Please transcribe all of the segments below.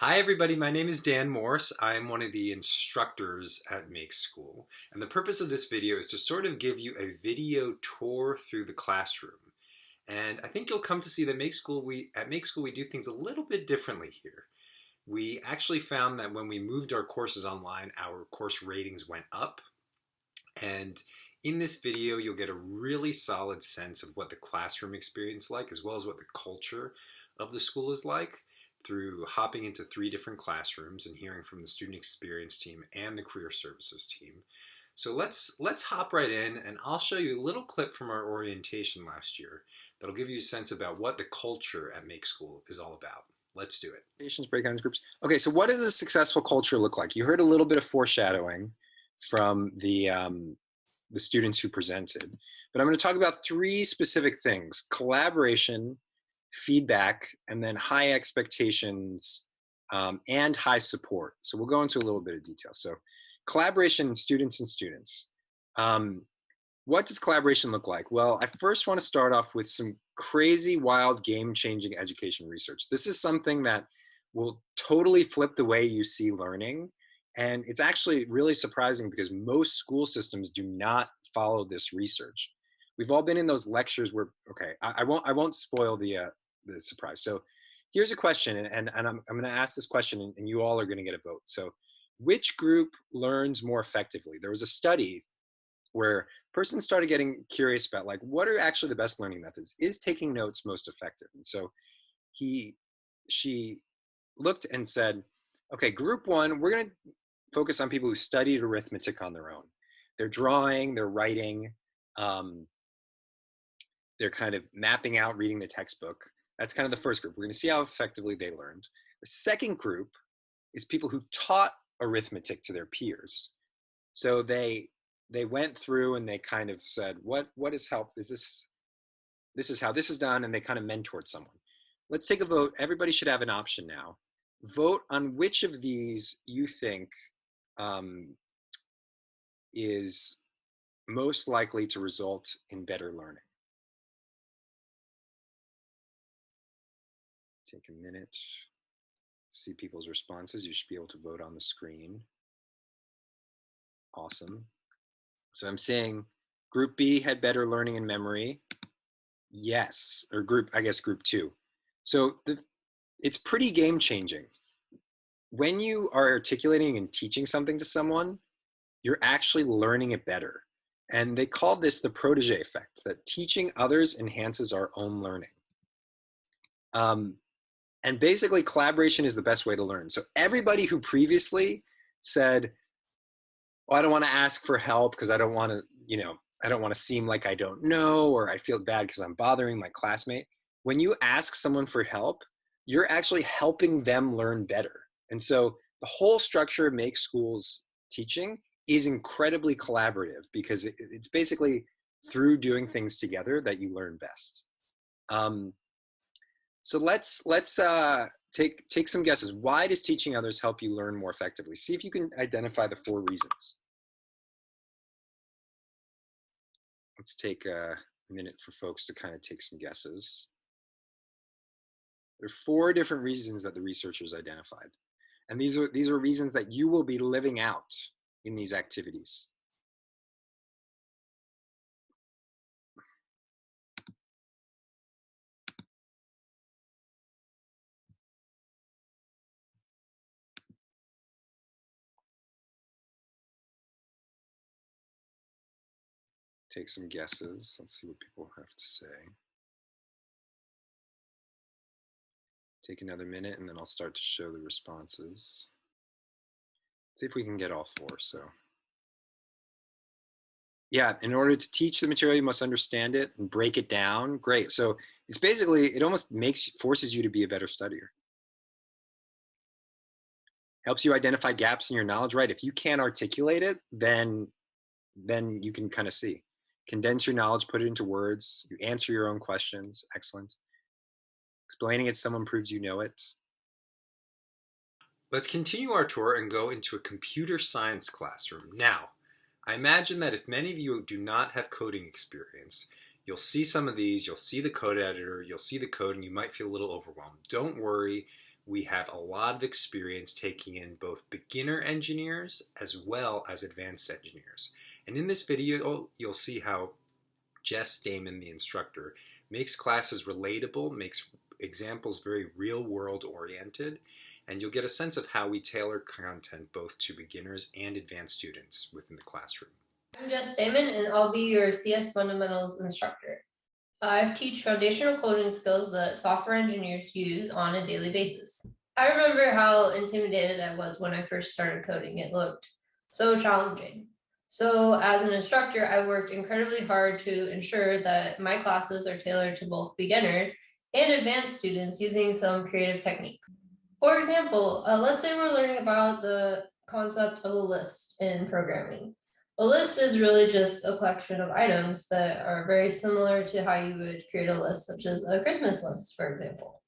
Hi everybody, my name is Dan Morse. I'm one of the instructors at Make School, and the purpose of this video is to sort of give you a video tour through the classroom. And I think you'll come to see that at Make School we do things a little bit differently here. We actually found that when we moved our courses online, our course ratings went up. And in this video, you'll get a really solid sense of what the classroom experience is like, as well as what the culture of the school is like, through hopping into 3 different classrooms and hearing from the student experience team and the career services team. So let's hop right in, and I'll show you a little clip from our orientation last year that'll give you a sense about what the culture at Make School is all about. Let's do it. Breakdown groups. Okay, so what does a successful culture look like? You heard a little bit of foreshadowing from the students who presented, but I'm going to talk about 3 specific things: collaboration, feedback, and then high expectations and high support. So we'll go into a little bit of detail. So collaboration, students and students. What does collaboration look like? Well, I first want to start off with some crazy, wild, game-changing education research. This is something that will totally flip the way you see learning. And it's actually really surprising because most school systems do not follow this research. We've all been in those lectures where, okay, I won't spoil the surprise. So here's a question, and I'm going to ask this question, and you all are going to get a vote. So which group learns more effectively? There was a study where a person started getting curious about, like, what are actually the best learning methods? Is taking notes most effective? And so she looked and said, okay, group 1, we're going to focus on people who studied arithmetic on their own. They're drawing, they're writing, they're kind of mapping out, reading the textbook. That's kind of the first group. We're going to see how effectively they learned. The second group is people who taught arithmetic to their peers. So they went through and they kind of said, what has helped? This is how this is done, and they kind of mentored someone. Let's take a vote. Everybody should have an option now. Vote on which of these you think is most likely to result in better learning. Take a minute, see people's responses. You should be able to vote on the screen. Awesome. So I'm saying group B had better learning and memory. Yes, or group 2. So it's pretty game changing. When you are articulating and teaching something to someone, you're actually learning it better. And they called this the protege effect, that teaching others enhances our own learning. And basically, collaboration is the best way to learn. So everybody who previously said, oh, I don't want to ask for help because I don't want to, I don't want to seem like I don't know, or I feel bad because I'm bothering my classmate. When you ask someone for help, you're actually helping them learn better. And so the whole structure of Make School's teaching is incredibly collaborative because it's basically through doing things together that you learn best. So let's take some guesses. Why does teaching others help you learn more effectively? See if you can identify the 4 reasons. Let's take a minute for folks to kind of take some guesses. There are 4 different reasons that the researchers identified. And these are reasons that you will be living out in these activities. Take some guesses. Let's see what people have to say. Take another minute and then I'll start to show the responses. See if we can get all 4. So yeah, in order to teach the material, you must understand it and break it down. Great. So it's basically, it almost forces you to be a better studier. Helps you identify gaps in your knowledge, right? If you can't articulate it, then you can kind of see. Condense your knowledge, put it into words. You answer your own questions. Excellent. Explaining it to someone proves you know it. Let's continue our tour and go into a computer science classroom. Now, I imagine that if many of you do not have coding experience, you'll see some of these, you'll see the code editor, you'll see the code, and you might feel a little overwhelmed. Don't worry. we have a lot of experience taking in both beginner engineers as well as advanced engineers. And in this video, you'll see how Jess Damon, the instructor, makes classes relatable, makes examples very real-world oriented, and you'll get a sense of how we tailor content both to beginners and advanced students within the classroom. I'm Jess Damon, and I'll be your CS Fundamentals instructor. I teach foundational coding skills that software engineers use on a daily basis. I remember how intimidated I was when I first started coding. It looked so challenging. So as an instructor, I worked incredibly hard to ensure that my classes are tailored to both beginners and advanced students using some creative techniques. For example, let's say we're learning about the concept of a list in programming. A list is really just a collection of items that are very similar to how you would create a list, such as a Christmas list, for example.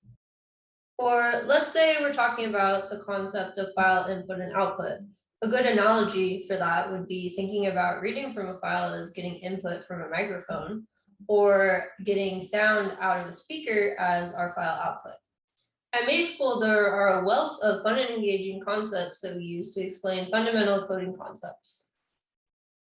Or let's say we're talking about the concept of file input and output. A good analogy for that would be thinking about reading from a file as getting input from a microphone, or getting sound out of a speaker as our file output. At Make School, there are a wealth of fun and engaging concepts that we use to explain fundamental coding concepts.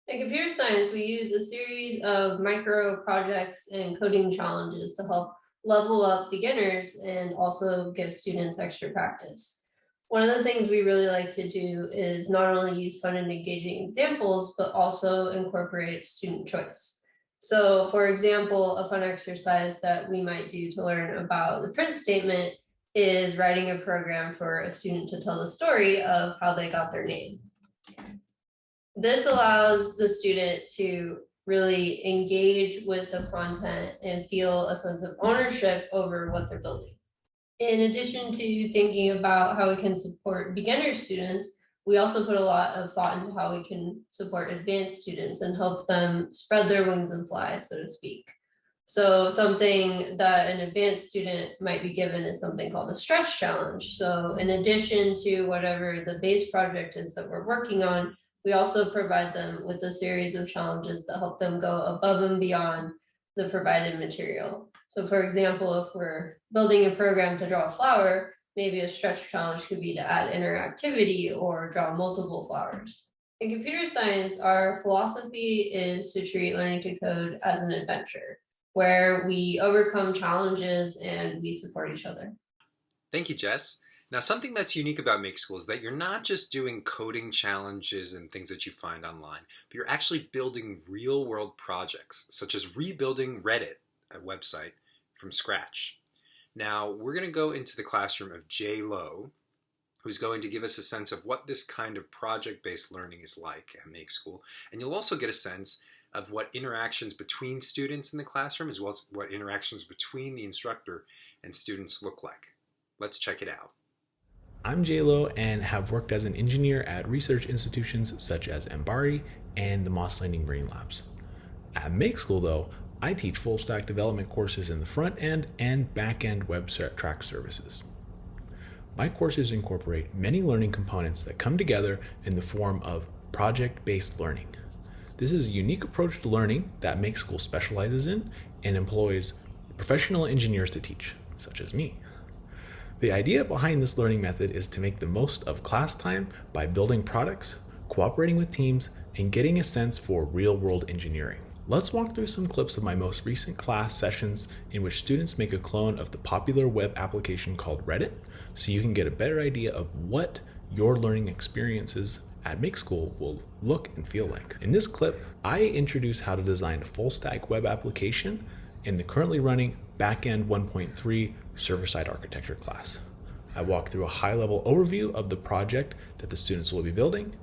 In computer science, we use a series of micro projects and coding challenges to help level up beginners and also give students extra practice. One of the things we really like to do is not only use fun and engaging examples, but also incorporate student choice. So for example, a fun exercise that we might do to learn about the print statement is writing a program for a student to tell the story of how they got their name. This allows the student to really engage with the content and feel a sense of ownership over what they're building. In addition to thinking about how we can support beginner students, we also put a lot of thought into how we can support advanced students and help them spread their wings and fly, so to speak. So something that an advanced student might be given is something called a stretch challenge. So in addition to whatever the base project is that we're working on, we also provide them with a series of challenges that help them go above and beyond the provided material. So for example, if we're building a program to draw a flower, maybe a stretch challenge could be to add interactivity or draw multiple flowers. In computer science, our philosophy is to treat learning to code as an adventure, where we overcome challenges and we support each other. Thank you, Jess. Now, something that's unique about Make School is that you're not just doing coding challenges and things that you find online, but you're actually building real-world projects, such as rebuilding Reddit, a website, from scratch. Now, we're going to go into the classroom of Jay Lowe, who's going to give us a sense of what this kind of project-based learning is like at Make School, and you'll also get a sense of what interactions between students in the classroom, as well as what interactions between the instructor and students look like. Let's check it out. I'm Jay Lowe and have worked as an engineer at research institutions such as MBARI and the Moss Landing Marine Labs. At Make School, though, I teach full stack development courses in the front end and back end web track services. My courses incorporate many learning components that come together in the form of project-based learning. This is a unique approach to learning that Make School specializes in and employs professional engineers to teach, such as me. The idea behind this learning method is to make the most of class time by building products, cooperating with teams, and getting a sense for real-world engineering. Let's walk through some clips of my most recent class sessions in which students make a clone of the popular web application called Reddit, so you can get a better idea of what your learning experiences at Make School will look and feel like. In this clip, I introduce how to design a full-stack web application in the currently running Backend 1.3 server-side architecture class. I walk through a high-level overview of the project that the students will be building,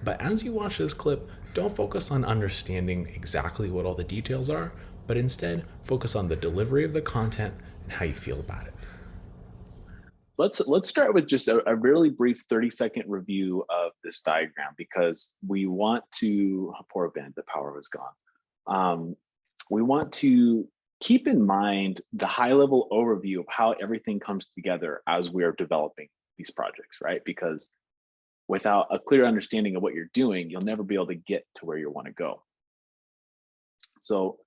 but as you watch this clip, don't focus on understanding exactly what all the details are, but instead focus on the delivery of the content and how you feel about it. Let's start with just a really brief 30-second review of this diagram, because we want to, poor Ben, the power was gone. We want to keep in mind the high-level overview of how everything comes together as we are developing these projects, right? Because without a clear understanding of what you're doing, you'll never be able to get to where you want to go. So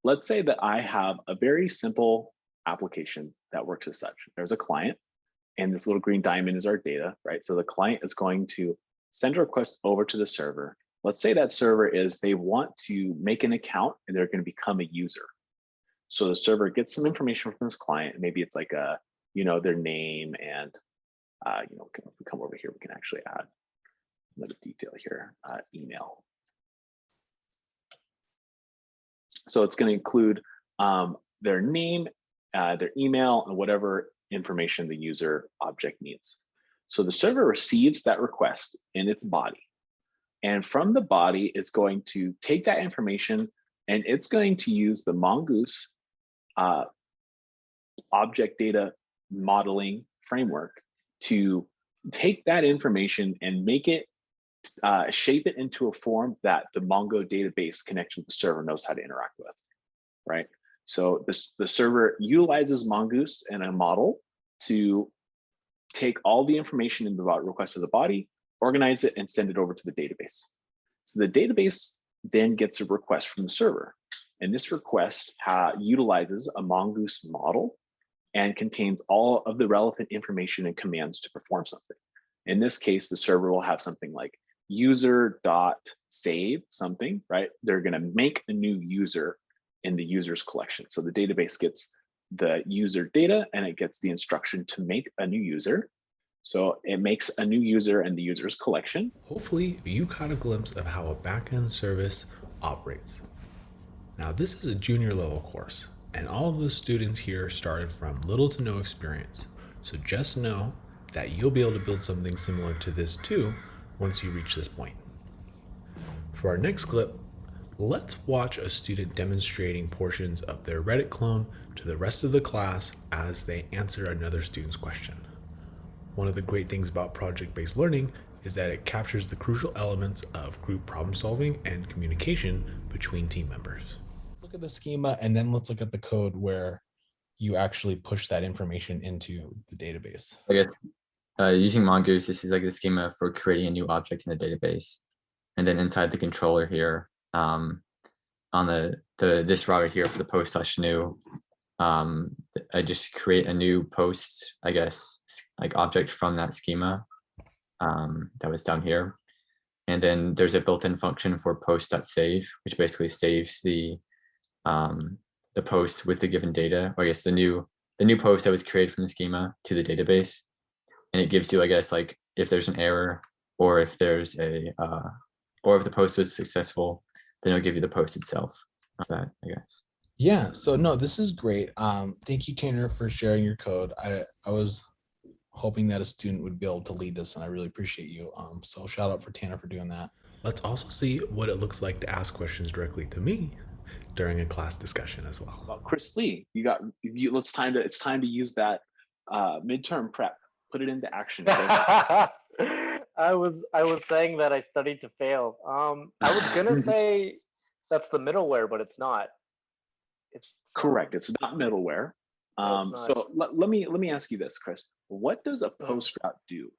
let's say that I have a very simple application that works as such. There's a client, and this little green diamond is our data, right? So the client is going to send a request over to the server. Let's say that server is, they want to make an account and they're going to become a user. So the server gets some information from this client. Maybe it's like a, their name, and if we come over here, we can actually add another detail here, email. So it's going to include their name, their email, and whatever information the user object needs. So the server receives that request in its body. And from the body, it's going to take that information and it's going to use the Mongoose object data modeling framework to take that information and make it, shape it into a form that the Mongo database connection to the server knows how to interact with, right? So the server utilizes Mongoose and a model to take all the information in the request of the body, organize it, and send it over to the database. So the database then gets a request from the server. And this request utilizes a Mongoose model and contains all of the relevant information and commands to perform something. In this case, the server will have something like user.save something, right? They're going to make a new user in the users collection. So the database gets the user data and it gets the instruction to make a new user. So it makes a new user in the users collection. Hopefully you caught a glimpse of how a backend service operates. Now this is a junior level course and all of the students here started from little to no experience. So just know that you'll be able to build something similar to this too once you reach this point. For our next clip, let's watch a student demonstrating portions of their Reddit clone to the rest of the class as they answer another student's question. One of the great things about project-based learning is that it captures the crucial elements of group problem solving and communication between team members. Look at the schema and then let's look at the code where you actually push that information into the database. I guess using Mongoose, this is like the schema for creating a new object in the database. And then inside the controller here, on this router here for the post/new, I just create a new post, I guess, like object from that schema that was down here. And then there's a built-in function for post.save, which basically saves the post with the given data, or I guess the new post that was created from the schema to the database. And it gives you, I guess, like if there's an error or if there's or if the post was successful, then it'll give you the post itself. That's that, I guess. Yeah, so no, this is great. Thank you, Tanner, for sharing your code. I was hoping that a student would be able to lead this, and I really appreciate you. So shout out for Tanner for doing that. Let's also see what it looks like to ask questions directly to me during a class discussion as well. Well, Chris Lee, it's time to use that midterm prep. Put it into action. I was saying that I studied to fail. I was gonna say that's the middleware, but it's not. It's correct. It's not middleware. No, it's not. So let me ask you this, Chris. What does a post route do?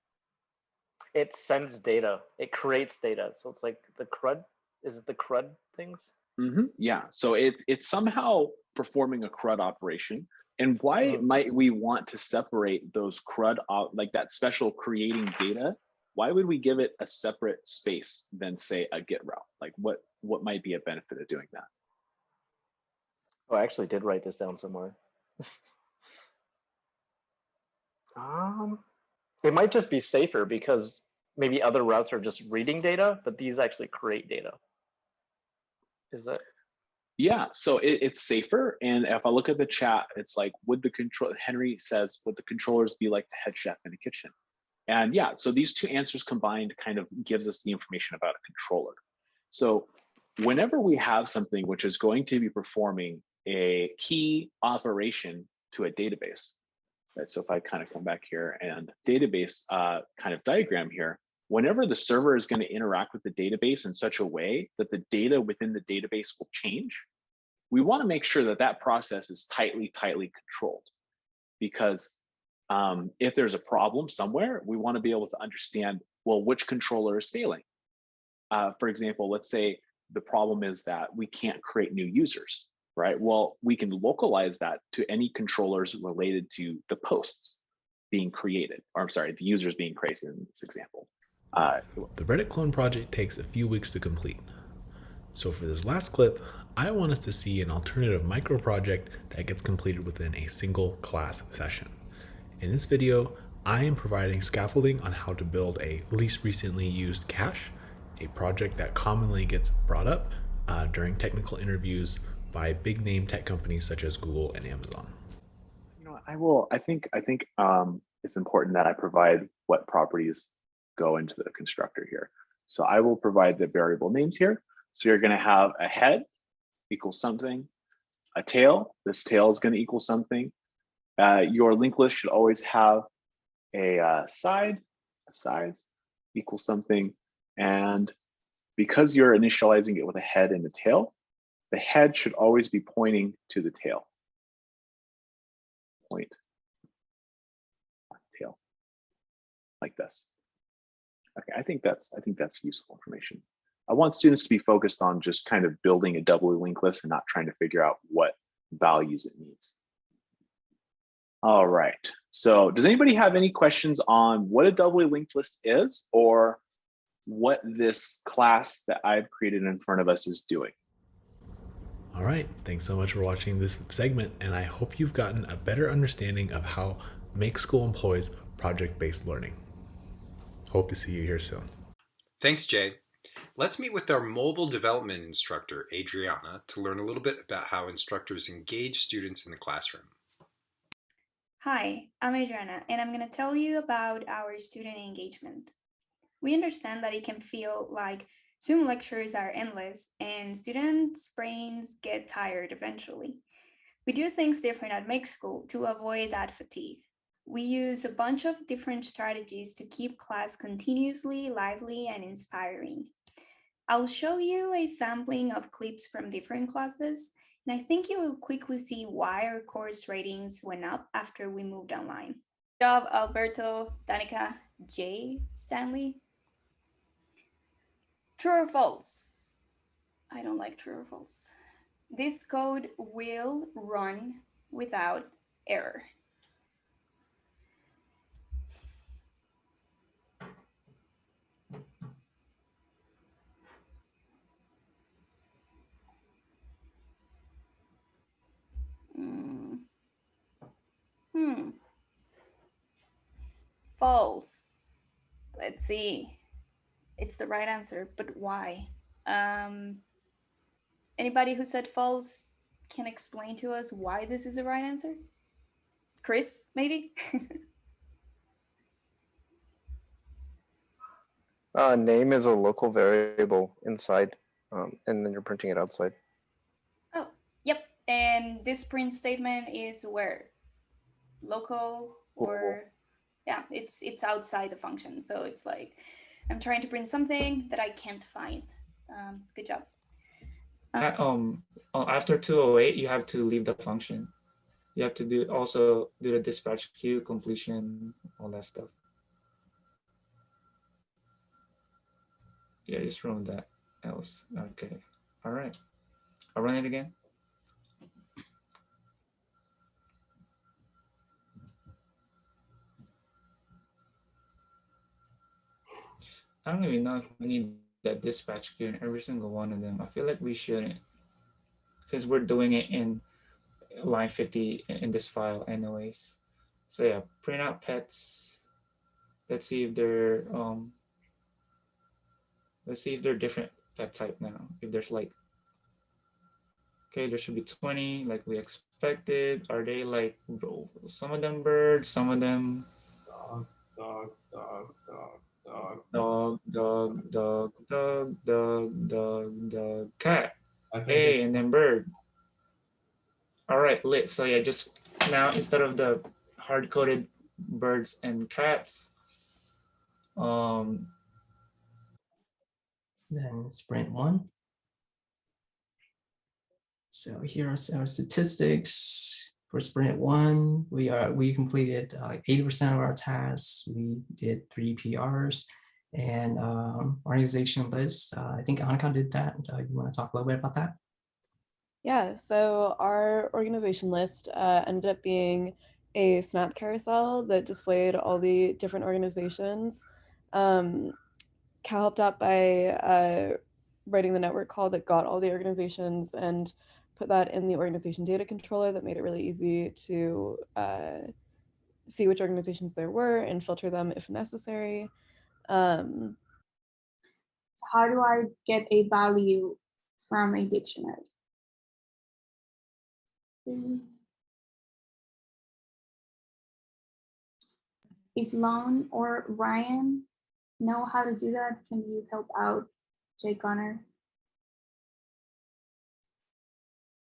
It sends data. It creates data. So it's like the CRUD. Is it the CRUD things? Mm-hmm. Yeah. So it's somehow performing a CRUD operation. And why might we want to separate those CRUD, like that special creating data? Why would we give it a separate space than, say, a get route? Like what might be a benefit of doing that? Oh, I actually did write this down somewhere. It might just be safer because maybe other routes are just reading data, but these actually create data. Is that? Yeah, so it's safer. And if I look at the chat, it's like, Henry says, would the controllers be like the head chef in a kitchen? And yeah, so these two answers combined kind of gives us the information about a controller. So whenever we have something which is going to be performing a key operation to a database, right? So if I kind of come back here and database kind of diagram here, whenever the server is going to interact with the database in such a way that the data within the database will change, we want to make sure that that process is tightly controlled. Because if there's a problem somewhere, we want to be able to understand, well, which controller is failing. For example, let's say the problem is that we can't create new users, right? Well, we can localize that to any controllers related to the posts. being created, or I'm sorry, the users being created in this example. The Reddit clone project takes a few weeks to complete. So for this last clip, I want us to see an alternative micro project that gets completed within a single class session. In this video, I am providing scaffolding on how to build a least recently used cache, a project that commonly gets brought up during technical interviews by big name tech companies such as Google and Amazon. You know, I think it's important that I provide what properties go into the constructor here. So I will provide the variable names here. So you're going to have a head equals something, a tail. This tail is going to equal something. Your linked list should always have a size equals something. And because you're initializing it with a head and a tail, the head should always be pointing to the tail. Point tail like this. Okay, I think that's useful information. I want students to be focused on just kind of building a doubly linked list and not trying to figure out what values it needs. All right, so does anybody have any questions on what a doubly linked list is or what this class that I've created in front of us is doing? All right, thanks so much for watching this segment, and I hope you've gotten a better understanding of how Make School employs project-based learning. Hope to see you here soon. Thanks, Jay. Let's meet with our mobile development instructor, Adriana, to learn a little bit about how instructors engage students in the classroom. Hi, I'm Adriana, and I'm going to tell you about our student engagement. We understand that it can feel like Zoom lectures are endless and students' brains get tired eventually. We do things different at Make School to avoid that fatigue. We use a bunch of different strategies to keep class continuously lively and inspiring. I'll show you a sampling of clips from different classes, and I think you will quickly see why our course ratings went up after we moved online. Good job, Alberto, Danica, Jay, Stanley. True or false? I don't like true or false. This code will run without error. False. Let's see. It's the right answer, but why? Anybody who said false can explain to us why this is the right answer? Chris, maybe? Name is a local variable inside, and then you're printing it outside. Oh, yep. And this print statement is where? Local or, yeah, it's outside the function. So it's like, I'm trying to print something that I can't find. Good job. After 208, you have to leave the function. You have to also do the dispatch queue, completion, all that stuff. Yeah, just run that else. Okay. All right. I'll run it again. I don't even know if we need that dispatch queue in every single one of them. I feel like we shouldn't, since we're doing it in line 50 in this file anyways. So yeah, print out pets. Let's see if they're different pet type now. If there's like, okay, there should be 20 like we expected. Are they like, some of them birds, some of them dog, cat. Hey, and then bird. All right, lit. So yeah, just now instead of the hard-coded birds and cats, then sprint 1. So here are our statistics for sprint 1. We completed 80% of our tasks. We did 3 PRs and organization list. I think Annika did that. You want to talk a little bit about that? Yeah, so our organization list ended up being a snap carousel that displayed all the different organizations. Cal helped out by writing the network call that got all the organizations and put that in the organization data controller that made it really easy to see which organizations there were and filter them if necessary. So how do I get a value from a dictionary? If Lon or Ryan know how to do that, can you help out Jay Connor?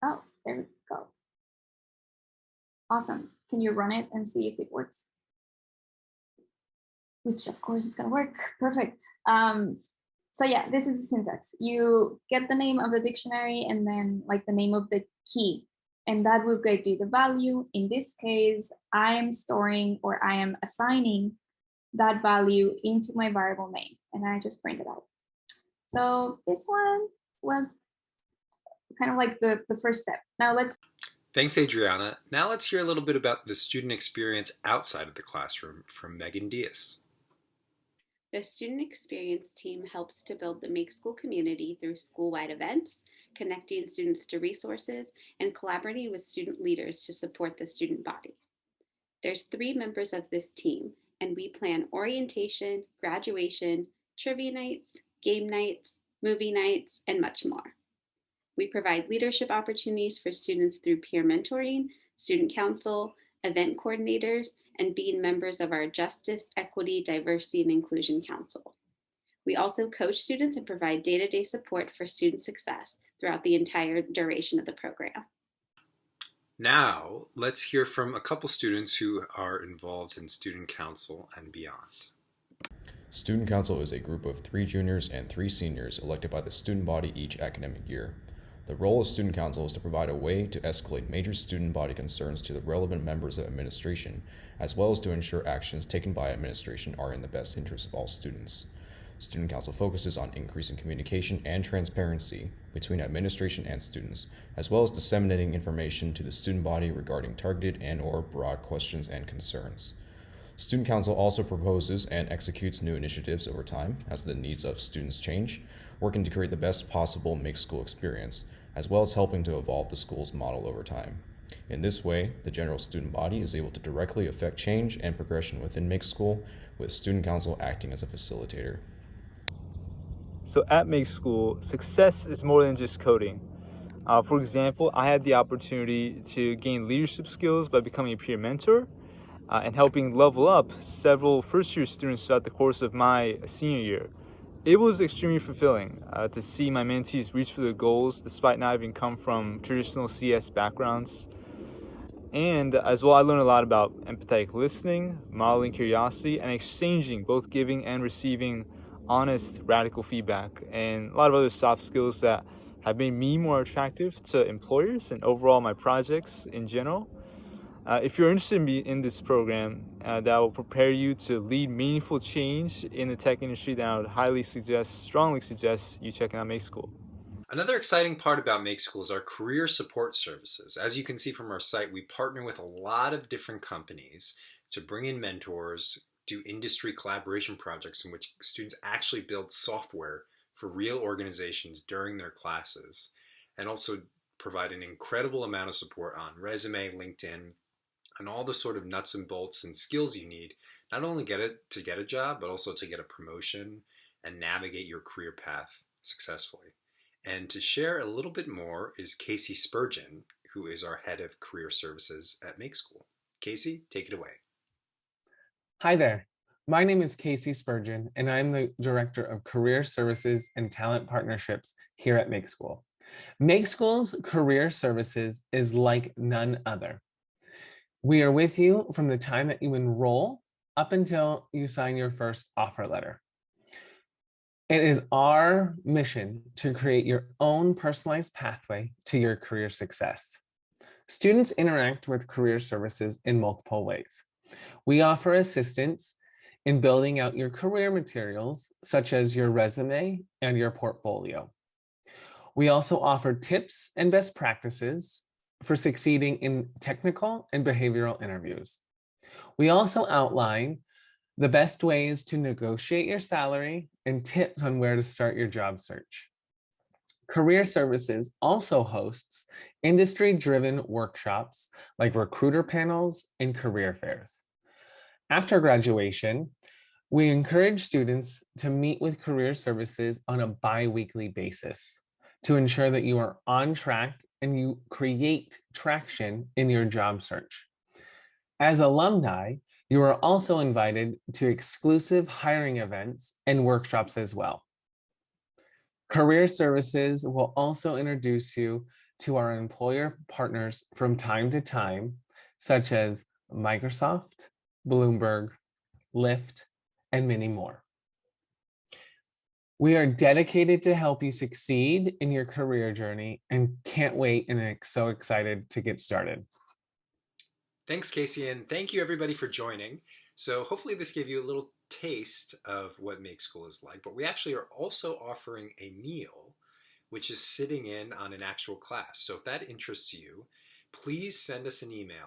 Oh, there we go. Awesome. Can you run it and see if it works? Which of course is gonna work. Perfect. So yeah, this is the syntax. You get the name of the dictionary and then like the name of the key, and that will give you the value. In this case, I am storing or I am assigning that value into my variable name, and I just print it out. So this one was kind of like the first step. Now let's. Thanks, Adriana. Now let's hear a little bit about the student experience outside of the classroom from Megan Diaz. The Student Experience team helps to build the Make School community through school-wide events, connecting students to resources, and collaborating with student leaders to support the student body. There's 3 members of this team, and we plan orientation, graduation, trivia nights, game nights, movie nights, and much more. We provide leadership opportunities for students through peer mentoring, student council, event coordinators, and being members of our Justice, Equity, Diversity, and Inclusion Council. We also coach students and provide day-to-day support for student success throughout the entire duration of the program. Now, let's hear from a couple students who are involved in Student Council and beyond. Student Council is a group of 3 juniors and 3 seniors elected by the student body each academic year. The role of Student Council is to provide a way to escalate major student body concerns to the relevant members of administration, as well as to ensure actions taken by administration are in the best interest of all students. Student Council focuses on increasing communication and transparency between administration and students, as well as disseminating information to the student body regarding targeted and/or broad questions and concerns. Student Council also proposes and executes new initiatives over time as the needs of students change, working to create the best possible Make School experience, as well as helping to evolve the school's model over time. In this way, the general student body is able to directly affect change and progression within Make School, with Student Council acting as a facilitator. So at Make School, success is more than just coding. For example, I had the opportunity to gain leadership skills by becoming a peer mentor and helping level up several first-year students throughout the course of my senior year. It was extremely fulfilling to see my mentees reach for their goals despite not having come from traditional CS backgrounds. And as well, I learned a lot about empathetic listening, modeling curiosity, and exchanging, both giving and receiving honest, radical feedback, and a lot of other soft skills that have made me more attractive to employers and overall my projects in general. If you're interested in this program that will prepare you to lead meaningful change in the tech industry, then I would strongly suggest you checking out Make School. Another exciting part about Make School is our career support services. As you can see from our site, we partner with a lot of different companies to bring in mentors, do industry collaboration projects in which students actually build software for real organizations during their classes, and also provide an incredible amount of support on resume, LinkedIn, and all the sort of nuts and bolts and skills you need, not only to get a job, but also to get a promotion and navigate your career path successfully. And to share a little bit more is Casey Spurgeon, who is our head of career services at Make School. Casey, take it away. Hi there. My name is Casey Spurgeon, and I'm the Director of Career Services and Talent Partnerships here at Make School. Make School's career services is like none other. We are with you from the time that you enroll up until you sign your first offer letter. It is our mission to create your own personalized pathway to your career success. Students interact with career services in multiple ways. We offer assistance in building out your career materials, such as your resume and your portfolio. We also offer tips and best practices for succeeding in technical and behavioral interviews. We also outline the best ways to negotiate your salary and tips on where to start your job search. Career Services also hosts industry-driven workshops like recruiter panels and career fairs. After graduation, we encourage students to meet with Career Services on a bi-weekly basis to ensure that you are on track and you create traction in your job search. As alumni, you are also invited to exclusive hiring events and workshops as well. Career Services will also introduce you to our employer partners from time to time, such as Microsoft, Bloomberg, Lyft, and many more. We are dedicated to help you succeed in your career journey and can't wait and are so excited to get started. Thanks, Casey, and thank you everybody for joining. So hopefully this gave you a little taste of what Make School is like, but we actually are also offering a meal, which is sitting in on an actual class. So if that interests you, please send us an email